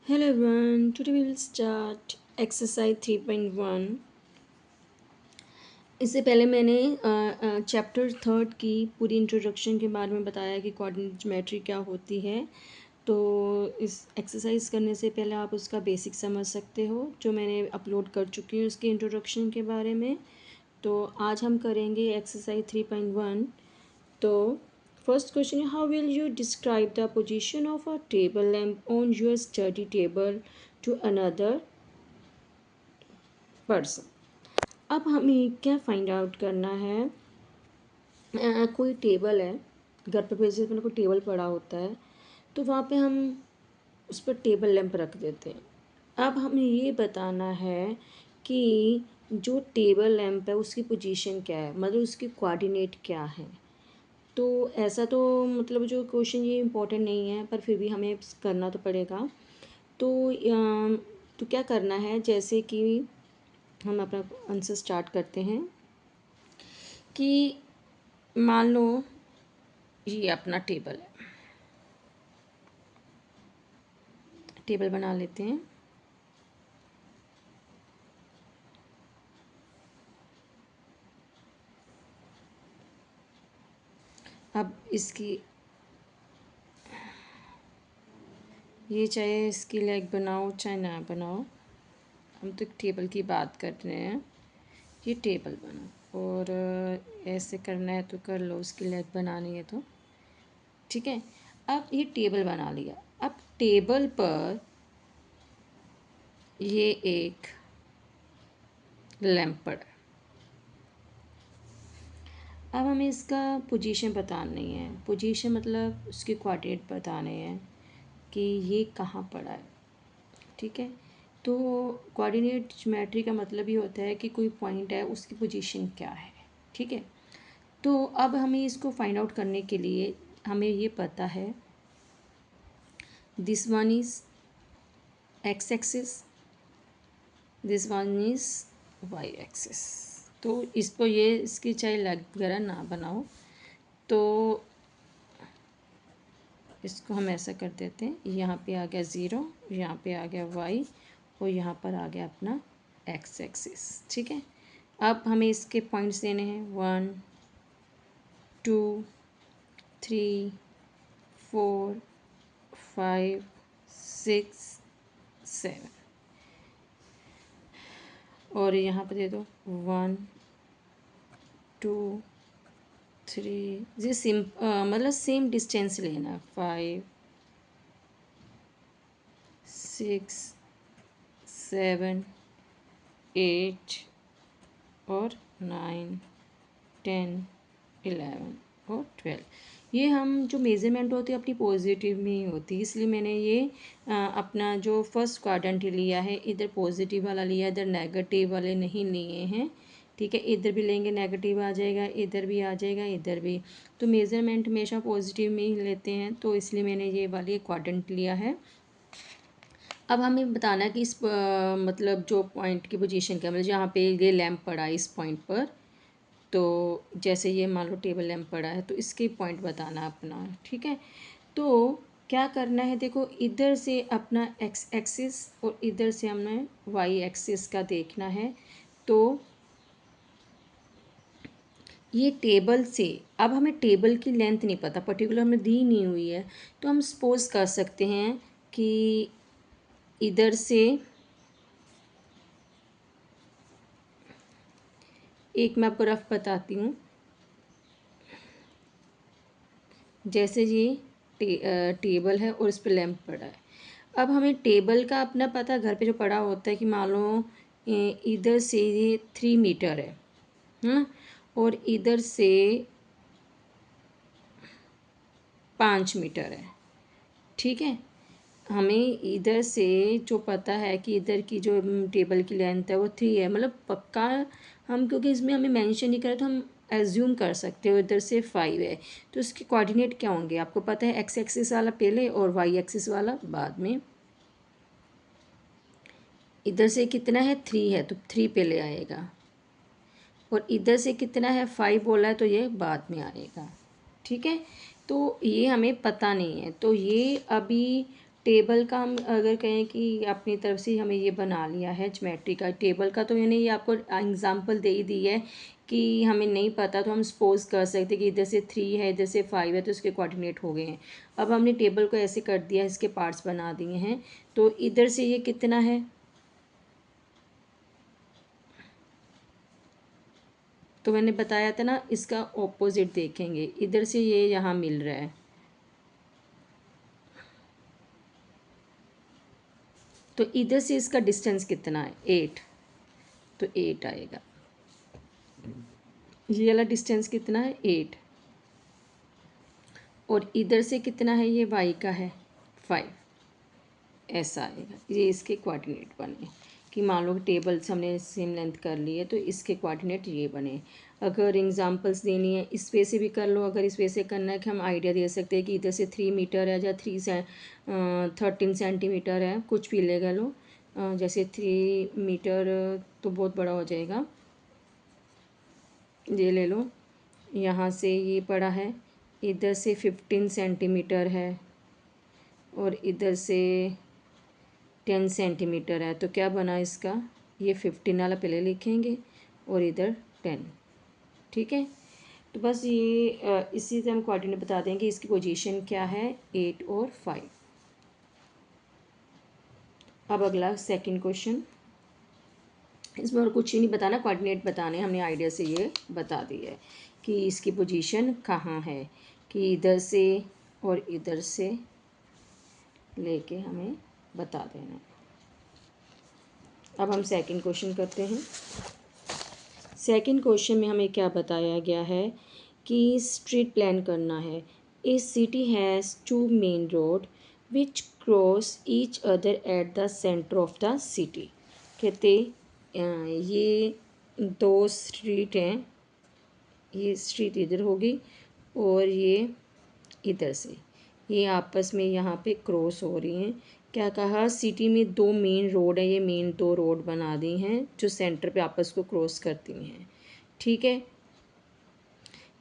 Hello everyone, today we will start exercise 3.1। इससे पहले मैंने चैप्टर थर्ड की पूरी इंट्रोडक्शन के बारे में बताया कि कोऑर्डिनेट ज्योमेट्री क्या होती है। तो इस एक्सरसाइज करने से पहले आप उसका बेसिक समझ सकते हो, जो मैंने अपलोड कर चुकी हूँ उसकी इंट्रोडक्शन के बारे में। तो आज हम करेंगे एक्सरसाइज 3.1। तो फर्स्ट क्वेश्चन है, how will you describe the position of a table lamp on your study table to another person. अब हमें क्या फाइंड आउट करना है। कोई टेबल है, घर पे वैसे अपने को टेबल पड़ा होता है, तो वहाँ पे हम उस पर टेबल लैंप रख देते हैं। अब हमें ये बताना है कि जो टेबल लैंप है उसकी पोजीशन क्या है, मतलब उसकी कोऑर्डिनेट क्या है। तो ऐसा तो मतलब जो क्वेश्चन ये इम्पोर्टेंट नहीं है, पर फिर भी हमें करना तो पड़ेगा। तो क्या करना है, जैसे कि हम अपना आंसर स्टार्ट करते हैं कि मान लो ये अपना टेबल है, टेबल बना लेते हैं। अब इसकी ये चाहे इसकी लेग बनाओ चाहे ना बनाओ, हम तो टेबल की बात कर रहे हैं। ये टेबल बनाओ और ऐसे करना है तो कर लो, उसकी लेग बनानी है तो ठीक है। अब ये टेबल बना लिया। अब टेबल पर ये एक लैंप पड़ा। अब हमें इसका पोजीशन बतानी है। पोजीशन मतलब उसके कोऑर्डिनेट बताने हैं कि ये कहाँ पड़ा है, ठीक है। तो कोऑर्डिनेट ज्योमेट्री का मतलब ये होता है कि कोई पॉइंट है उसकी पोजीशन क्या है, ठीक है। तो अब हमें इसको फाइंड आउट करने के लिए हमें ये पता है, this one is x axis, this one is why axis. तो इसको ये इसकी चाहे लेग वगैरह ना बनाओ, तो इसको हम ऐसा कर देते हैं। यहाँ पे आ गया ज़ीरो, यहाँ पे आ गया वाई और यहाँ पर आ गया अपना एक्स एक्सिस, ठीक है। अब हमें इसके पॉइंट्स देने हैं 1 2 3 4 5 6 7 और यहाँ पर दे दो 1 2 3। ये मतलब सेम डिस्टेंस लेना, 5 6 7 8 और 9 10 11 और 12। ये हम जो मेज़रमेंट होती है अपनी पॉजिटिव में ही होती है, इसलिए मैंने ये अपना जो फर्स्ट क्वाड्रेंट लिया है, इधर पॉजिटिव वाला लिया, इधर नेगेटिव वाले नहीं लिए हैं, ठीक है। इधर भी लेंगे नेगेटिव आ जाएगा, इधर भी आ जाएगा, इधर भी। तो मेज़रमेंट हमेशा पॉजिटिव में ही लेते हैं, तो इसलिए मैंने ये वाली क्वाड्रेंट लिया है। अब हमें बताना है कि इस मतलब जो पॉइंट की पोजीशन क्या, मतलब जहाँ पे ये लैंप पड़ा है इस पॉइंट पर, तो जैसे ये मान लो टेबल लैंप पड़ा है तो इसके पॉइंट बताना अपना, ठीक है। तो क्या करना है, देखो इधर से अपना एक्स एक्सिस और इधर से हमें वाई एक्सिस का देखना है। तो ये टेबल से, अब हमें टेबल की लेंथ नहीं पता, पर्टिकुलर हमें दी नहीं हुई है, तो हम सपोज कर सकते हैं कि इधर से एक मैं आपको रफ बताती हूँ। जैसे ये टेबल है और इस पर लैंप पड़ा है। अब हमें टेबल का अपना पता घर पे जो पड़ा होता है कि मान लो इधर से ये 3 मीटर है, और इधर से 5 मीटर है, ठीक है। हमें इधर से जो पता है कि इधर की जो टेबल की लेंथ है वो 3 है, मतलब पक्का हम, क्योंकि इसमें हमें मेंशन नहीं करा तो हम एज्यूम कर सकते हो इधर से 5 है। तो इसके कोऑर्डिनेट क्या होंगे आपको पता है, एक्स एक्सिस वाला पहले और वाई एक्सिस वाला बाद में। इधर से कितना है 3 है तो 3 पहले आएगा, और इधर से कितना है 5 बोला है तो ये बाद में आएगा, ठीक है। तो ये हमें पता नहीं है, तो ये अभी टेबल का हम अगर कहें कि अपनी तरफ से हमें ये बना लिया है ज्योमेट्री का टेबल का, तो मैंने ये आपको एग्जांपल दे ही दी है कि हमें नहीं पता तो हम सपोज कर सकते कि इधर से 3 है, इधर से 5 है, तो इसके कोऑर्डिनेट हो गए हैं। अब हमने टेबल को ऐसे कर दिया, इसके पार्ट्स बना दिए हैं। तो इधर से ये कितना है, तो मैंने बताया था ना, इसका ऑपोजिट देखेंगे। इधर से ये यहाँ मिल रहा है, तो इधर से इसका डिस्टेंस कितना है, 8, तो 8 आएगा। ये वाला डिस्टेंस कितना है, 8, और इधर से कितना है, ये y का है 5, ऐसा आएगा। ये इसके कोऑर्डिनेट बने कि मान लो टेबल से हमने सेम लेंथ कर ली है, तो इसके कोऑर्डिनेट ये बने। अगर एग्जांपल्स देनी है इस वे से भी कर लो, अगर इस वे से करना है कि हम आइडिया दे सकते हैं कि इधर से 3 मीटर है या 13 सेंटीमीटर है, कुछ भी लेगा लो। जैसे 3 मीटर तो बहुत बड़ा हो जाएगा, ये ले लो। यहाँ से ये पड़ा है, इधर से 15 सेंटीमीटर है और इधर से 10 सेंटीमीटर है, तो क्या बना इसका, ये 15 वाला पहले लिखेंगे और इधर 10, ठीक है। तो बस ये इसी से हम कोऑर्डिनेट बता देंगे कि इसकी पोजीशन क्या है, 8 और 5। अब अगला सेकंड क्वेश्चन, इसमें और कुछ ही नहीं बताना, कोऑर्डिनेट बताने, हमने आइडिया से ये बता दिया है कि इसकी पोजीशन कहाँ है, कि इधर से और इधर से लेके हमें बता देना। अब हम सेकंड क्वेश्चन करते हैं। सेकंड क्वेश्चन में हमें क्या बताया गया है कि स्ट्रीट प्लान करना है। A city has 2 main road which cross each other at the centre of the city. कहते ये 2 स्ट्रीट हैं, ये स्ट्रीट इधर होगी और ये इधर से, ये आपस में यहाँ पे क्रॉस हो रही हैं। क्या कहा, सिटी में 2 मेन रोड है, ये मेन 2 रोड बना दी हैं जो सेंटर पे आपस को क्रॉस करती हैं, ठीक है।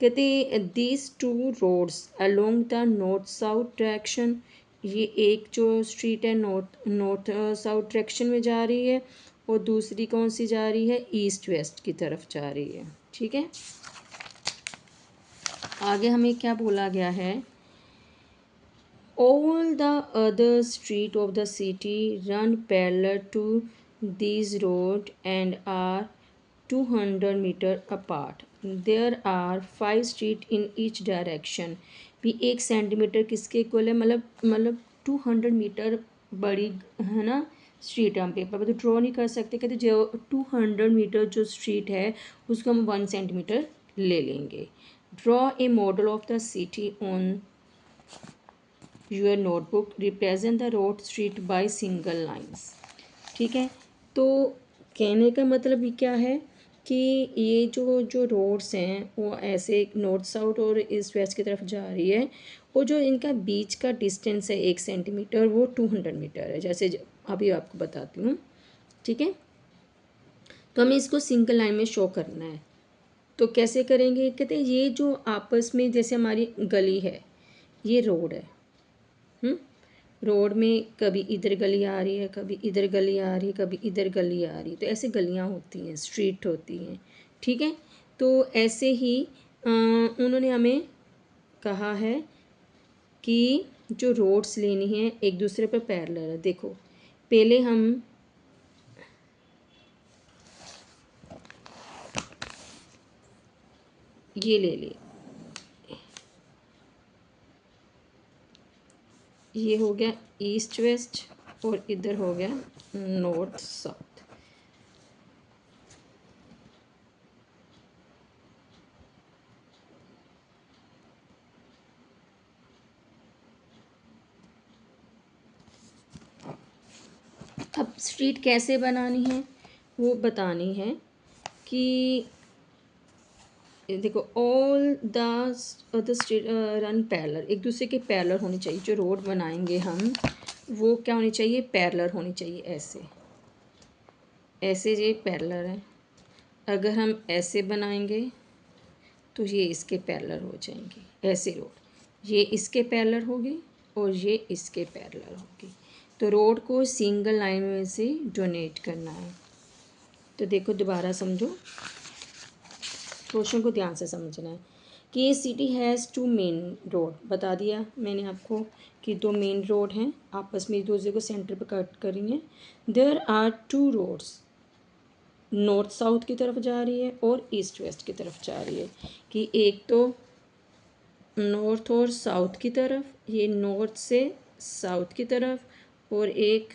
कहते these 2 roads along the north south direction, ये एक जो स्ट्रीट है नॉर्थ साउथ डायरेक्शन में जा रही है और दूसरी कौन सी जा रही है, ईस्ट वेस्ट की तरफ जा रही है, ठीक है। आगे हमें क्या बोला गया है, all the other street of the city run parallel to these road and are 200 meter apart. There are 5 street in each direction. भी 1 सेंटीमीटर किसके इक्वल है, मतलब 200 मीटर बड़ी है ना स्ट्रीट, हम पेपर पर तो ड्रॉ नहीं कर सकते। कहते जो 200 मीटर जो स्ट्रीट है उसको हम 1 सेंटीमीटर ले लेंगे। Draw a model of the city on your notebook, represent the road street by single lines, ठीक है। तो कहने का मतलब ये क्या है कि ये जो रोड्स हैं वो ऐसे नॉर्थ साउथ और ईस्ट वेस्ट की तरफ जा रही है, और जो इनका बीच का डिस्टेंस है 1 सेंटीमीटर, वो 200 मीटर है, जैसे अभी आपको बताती हूँ, ठीक है। तो हमें इसको सिंगल लाइन में शो करना है, तो कैसे करेंगे, कहते हैं ये जो आपस में जैसे हमारी गली है, ये रोड है, रोड में कभी इधर गली आ रही है, कभी इधर गली आ रही है, कभी इधर गली आ रही है, तो ऐसे गलियां होती हैं, स्ट्रीट होती हैं, ठीक है। तो ऐसे ही उन्होंने हमें कहा है कि जो रोड्स लेनी है एक दूसरे पर पैरेलल है। देखो पहले हम ये ले लें, ये हो गया ईस्ट वेस्ट और इधर हो गया नॉर्थ साउथ। अब स्ट्रीट कैसे बनानी है वो बतानी है कि देखो all the street run parallel, एक दूसरे के पैरेलल होनी चाहिए। जो रोड बनाएंगे हम वो क्या होनी चाहिए, पैरेलल होनी चाहिए, ऐसे ऐसे ये पैरेलल है। अगर हम ऐसे बनाएंगे तो ये इसके पैरेलल हो जाएंगे, ऐसे रोड ये इसके पैरेलल होगी और ये इसके पैरेलल होगी। तो रोड को सिंगल लाइन में से डोनेट करना है। तो देखो दोबारा समझो, क्वेश्चन को ध्यान से समझना है कि ये city has two main road, बता दिया मैंने आपको कि दो मेन रोड हैं, आपस में एक दूसरे को सेंटर पर कट कर रही हैं। There are two roads, north south की तरफ जा रही है और ईस्ट वेस्ट की तरफ जा रही है, कि एक तो नॉर्थ और साउथ की तरफ, ये नॉर्थ से साउथ की तरफ, और एक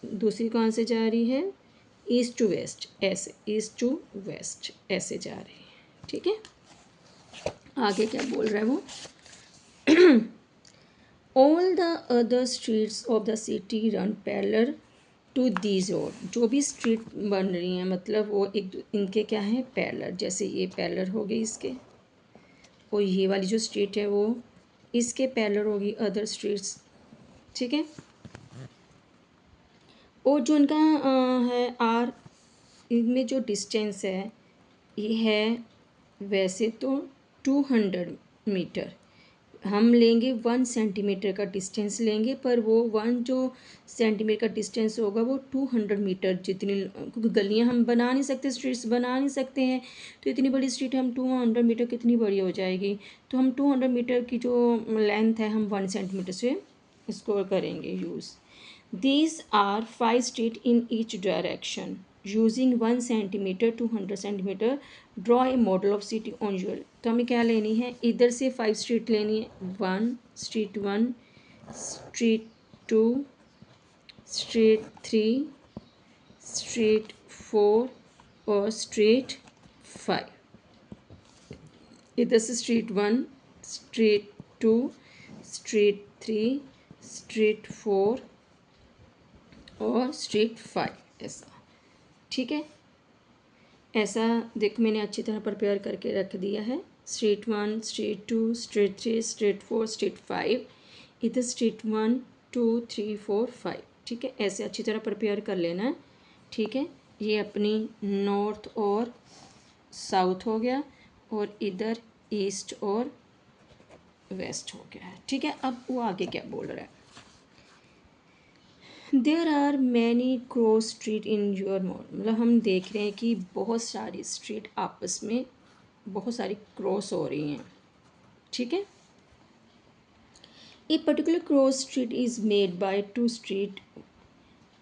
दूसरी कहाँ से जा रही है, ईस्ट टू वेस्ट, ऐसे ईस्ट टू वेस्ट ऐसे जा रही है। ठीक है, आगे क्या बोल रहा है वो, all the other streets of the city run parallel to these road, जो भी स्ट्रीट बन रही हैं मतलब वो एक इनके क्या है पैरेलल, जैसे ये पैरेलल हो गई इसके, और ये वाली जो स्ट्रीट है वो इसके पैरेलल होगी अदर स्ट्रीट्स। ठीक है, और जो इनका है आर, इनमें जो डिस्टेंस है ये है वैसे तो 200 मीटर, हम लेंगे 1 सेंटीमीटर का डिस्टेंस लेंगे, पर वो 1 जो सेंटीमीटर का डिस्टेंस होगा वो 200 मीटर जितनी, क्योंकि गलियां हम बना नहीं सकते, स्ट्रीट्स बना नहीं सकते हैं, तो इतनी बड़ी स्ट्रीट हम 200 मीटर कितनी बड़ी हो जाएगी, तो हम 200 मीटर की जो लेंथ है हम 1 सेंटीमीटर से इसको करेंगे use. These are 5 streets in each direction. Using 1 centimeter to 100 centimeter, draw a model of city on your। तो हमें क्या लेनी है, इधर से 5 स्ट्रीट लेनी है, 1 स्ट्रीट 1, स्ट्रीट 2, स्ट्रीट 3, स्ट्रीट 4 और स्ट्रीट 5। इधर से स्ट्रीट 1, स्ट्रीट 2, स्ट्रीट 3, स्ट्रीट 4 और स्ट्रीट 5 ऐसा। ठीक है, ऐसा देखो मैंने अच्छी तरह प्रिपेयर करके रख दिया है, street 1, street 2, street 3, street 4, street 5, इधर स्ट्रीट 1 2 3 4 5। ठीक है, ऐसे अच्छी तरह प्रिपेयर कर लेना है। ठीक है, ये अपनी नॉर्थ और साउथ हो गया, और इधर ईस्ट और वेस्ट हो गया है। ठीक है, अब वो आगे क्या बोल रहा है, there are many cross street in your mall, मतलब हम देख रहे हैं कि बहुत सारी स्ट्रीट आपस में बहुत सारी क्रॉस हो रही हैं। ठीक है, a particular cross street is made by two street,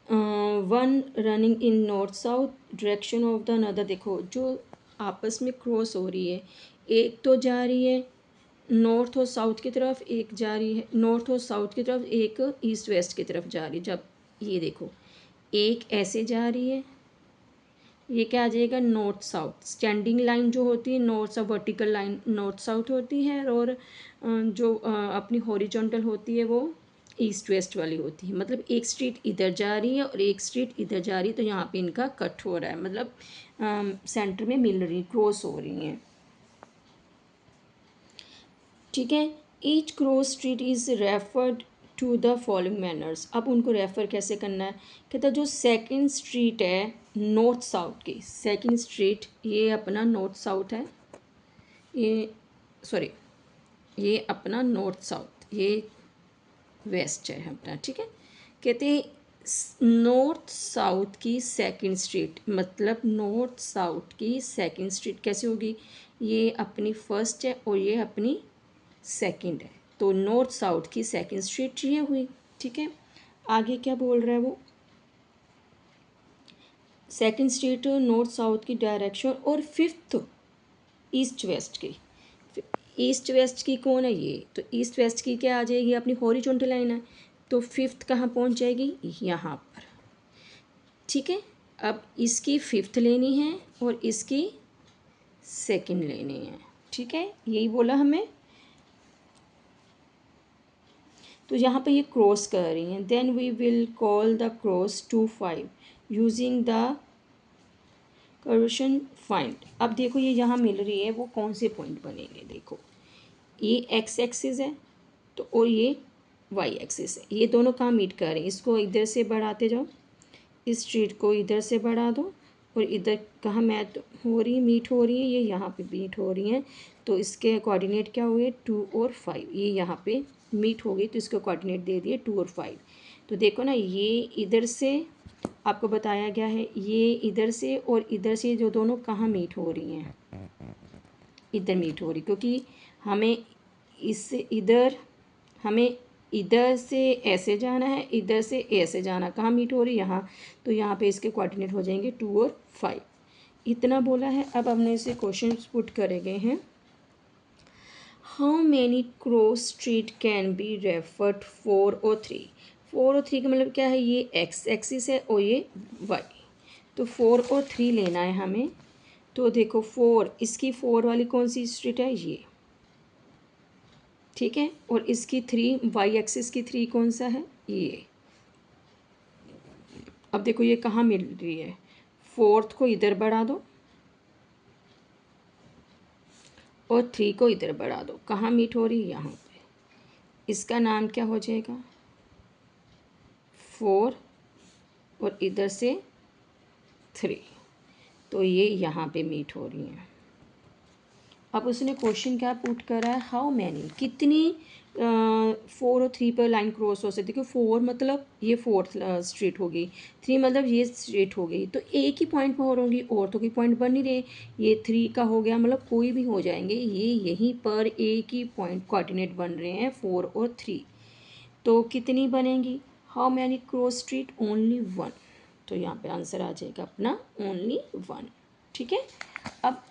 one running in north south direction of the another. देखो जो आपस में क्रॉस हो रही है, एक तो जा रही है नॉर्थ और साउथ की तरफ, एक जा रही है नॉर्थ और साउथ की तरफ, एक ईस्ट वेस्ट की तरफ जा रही है। जब ये देखो एक ऐसे जा रही है, ये क्या आ जाएगा नॉर्थ साउथ, स्टैंडिंग लाइन जो होती है north south, vertical line north south होती है, और जो अपनी हॉरिजॉन्टल होती है वो ईस्ट वेस्ट वाली होती है। मतलब एक स्ट्रीट इधर जा रही है और एक स्ट्रीट इधर जा रही है, तो यहाँ पे इनका कट हो रहा है, मतलब सेंटर में मिल रही, क्रॉस हो रही हैं। ठीक है, each cross street is referred to the following manners. अब उनको रेफ़र कैसे करना है, कहता है जो सेकंड स्ट्रीट है नॉर्थ साउथ की, सेकंड स्ट्रीट ये अपना नॉर्थ साउथ है, ये सॉरी ये अपना नॉर्थ साउथ, ये वेस्ट है अपना। ठीक है, कहते हैं नॉर्थ साउथ की सेकंड स्ट्रीट, मतलब नॉर्थ साउथ की सेकंड स्ट्रीट कैसे होगी, ये अपनी फर्स्ट है और ये अपनी सेकंड है, तो नॉर्थ साउथ की सेकंड स्ट्रीट ये हुई। ठीक है, आगे क्या बोल रहा है वो, सेकंड स्ट्रीट नॉर्थ साउथ की डायरेक्शन, और फिफ्थ ईस्ट वेस्ट की। ईस्ट वेस्ट की कौन है ये, तो ईस्ट वेस्ट की क्या आ जाएगी, अपनी हॉरिजॉन्टल लाइन है, तो फिफ्थ कहाँ पहुँच जाएगी, यहाँ पर। ठीक है, अब इसकी फिफ्थ लेनी है और इसकी सेकंड लेनी है। ठीक है, यही बोला हमें, तो यहाँ पे ये क्रॉस कर रही हैं, then we will call the cross to 5 using the curvation find. अब देखो ये यहाँ मिल रही है, वो कौन से पॉइंट बनेंगे, देखो ये एक्स एक्सिस है तो, और ये वाई एक्सिस है, ये दोनों कहाँ मीट कर रहे हैं, इसको इधर से बढ़ाते जाओ, इस स्ट्रीट को इधर से बढ़ा दो और इधर कहाँ मैच हो रही है, मीट हो रही है, ये यहाँ पे मीट हो रही हैं। तो इसके कोऑर्डिनेट क्या हुए, 2 और 5। ये यहाँ पे मीट हो गई तो इसका कोऑर्डिनेट दे दिए 2 और 5। तो देखो ना, ये इधर से आपको बताया गया है, ये इधर से और इधर से जो दोनों कहाँ मीट हो रही हैं, इधर मीट हो रही, क्योंकि हमें इससे इधर, हमें इधर से ऐसे जाना है, इधर से ऐसे जाना, कहाँ मीट हो रही, यहाँ। तो यहाँ पे इसके कोऑर्डिनेट हो जाएंगे 2 और 5। इतना बोला है। अब हमने इसे क्वेश्चन पुट करे गए हैं। How many cross street can be referred 4 और 3। 4 और 3 का मतलब क्या है, ये एक्स एक्सिस है और ये वाई। तो 4 और 3 लेना है हमें। तो देखो 4, इसकी 4 वाली कौन सी स्ट्रीट है, ये, ठीक है। और इसकी 3, वाई एक्सिस की 3 कौन सा है, ये। अब देखो ये कहाँ मिल रही है, 4th को इधर बढ़ा दो और 3 को इधर बढ़ा दो, कहाँ मीट हो रही है, यहाँ पे। इसका नाम क्या हो जाएगा, 4 और इधर से 3। तो ये यहाँ पे मीट हो रही हैं। अब उसने क्वेश्चन क्या पुट करा है, हाउ मैनी, कितनी 4 और 3 पर लाइन क्रॉस हो सकती है। क्योंकि 4 मतलब ये 4th स्ट्रीट हो गई, 3 मतलब ये स्ट्रीट हो गई, तो एक ही पॉइंट पर हो होंगी, और तो कोई पॉइंट बन नहीं रहे। ये 3 का हो गया, मतलब कोई भी हो जाएंगे, ये यहीं पर एक ही पॉइंट कोऑर्डिनेट बन रहे हैं 4 और 3। तो कितनी बनेंगी, how many cross street, only 1। तो यहाँ पे आंसर आ जाएगा अपना ओनली 1, ठीक है। अब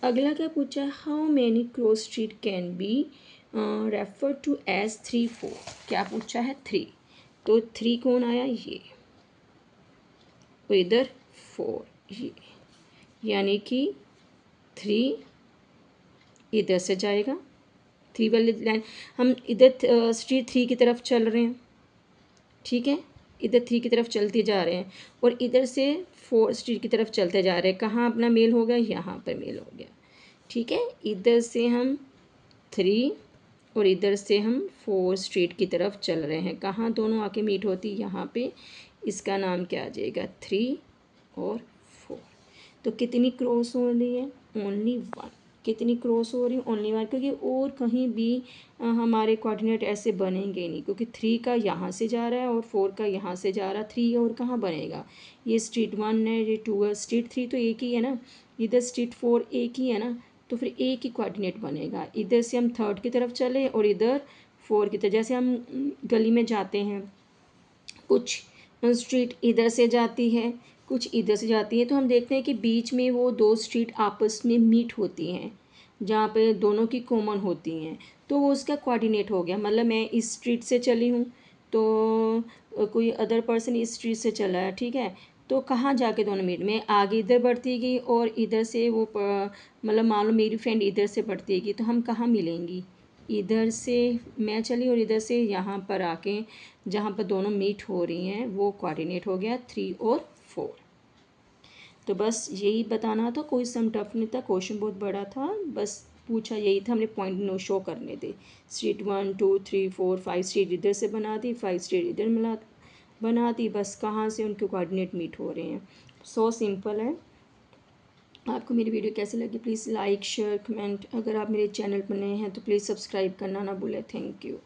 अगला क्या पूछा है, how many cross street can be refer to as 3 4। क्या पूछा है, 3। तो 3 कौन आया, ये, और इधर 4, ये, यानी कि 3 इधर से जाएगा, 3 वाली लाइन, हम इधर स्ट्रीट 3 की तरफ चल रहे हैं, ठीक है। इधर 3 की तरफ चलते जा रहे हैं और इधर से 4 स्ट्रीट की तरफ चलते जा रहे हैं। कहाँ अपना मेल हो गया, यहाँ पर मेल हो गया, ठीक है। इधर से हम 3 और इधर से हम 4 स्ट्रीट की तरफ चल रहे हैं, कहाँ दोनों आके मीट होती, यहाँ पे। इसका नाम क्या आ जाएगा, 3 और 4। तो कितनी क्रॉस हो रही है, ओनली 1। कितनी क्रॉस हो रही है, ओनली 1, क्योंकि और कहीं भी हमारे कोऑर्डिनेट ऐसे बनेंगे नहीं, क्योंकि 3 का यहाँ से जा रहा है और 4 का यहाँ से जा रहा है। 3 और कहाँ बनेगा, ये स्ट्रीट 1 है, ये 2 है, स्ट्रीट 3 तो एक ही है ना, इधर स्ट्रीट 4 एक ही है ना। तो फिर एक ही कोऑर्डिनेट बनेगा। इधर से हम 3rd की तरफ चले और इधर 4 की तरफ, जैसे हम गली में जाते हैं, कुछ स्ट्रीट इधर से जाती है, कुछ इधर से जाती है, तो हम देखते हैं कि बीच में वो 2 स्ट्रीट आपस में मीट होती हैं, जहाँ पे दोनों की कॉमन होती हैं। तो वो उसका कोऑर्डिनेट हो गया। मतलब मैं इस स्ट्रीट से चली हूँ, तो कोई अदर पर्सन इस स्ट्रीट से चला है, ठीक है। तो कहाँ जाके दोनों मीट, में आगे इधर बढ़ती गई और इधर से वो मतलब मान लो मेरी फ्रेंड इधर से बढ़ती गई, तो हम कहाँ मिलेंगी, इधर से मैं चली और इधर से यहाँ पर आके जहाँ पर दोनों मीट हो रही हैं वो कोऑर्डिनेट हो गया 3 और 4। तो बस यही बताना था, कोई सम टफ नहीं था, क्वेश्चन बहुत बड़ा था, बस पूछा यही था, हमने पॉइंट नो शो करने थे। स्ट्रीट 1 2 3 4 5 स्ट्रीट इधर से बना दी, 5 स्ट्रीट इधर मिला बना दी, बस कहाँ से उनके कोऑर्डिनेट मीट हो रहे हैं। सो सिंपल है। आपको मेरी वीडियो कैसी लगी, प्लीज़ लाइक शेयर कमेंट। अगर आप मेरे चैनल पर नए हैं तो प्लीज़ सब्सक्राइब करना ना भूलें। Thank you.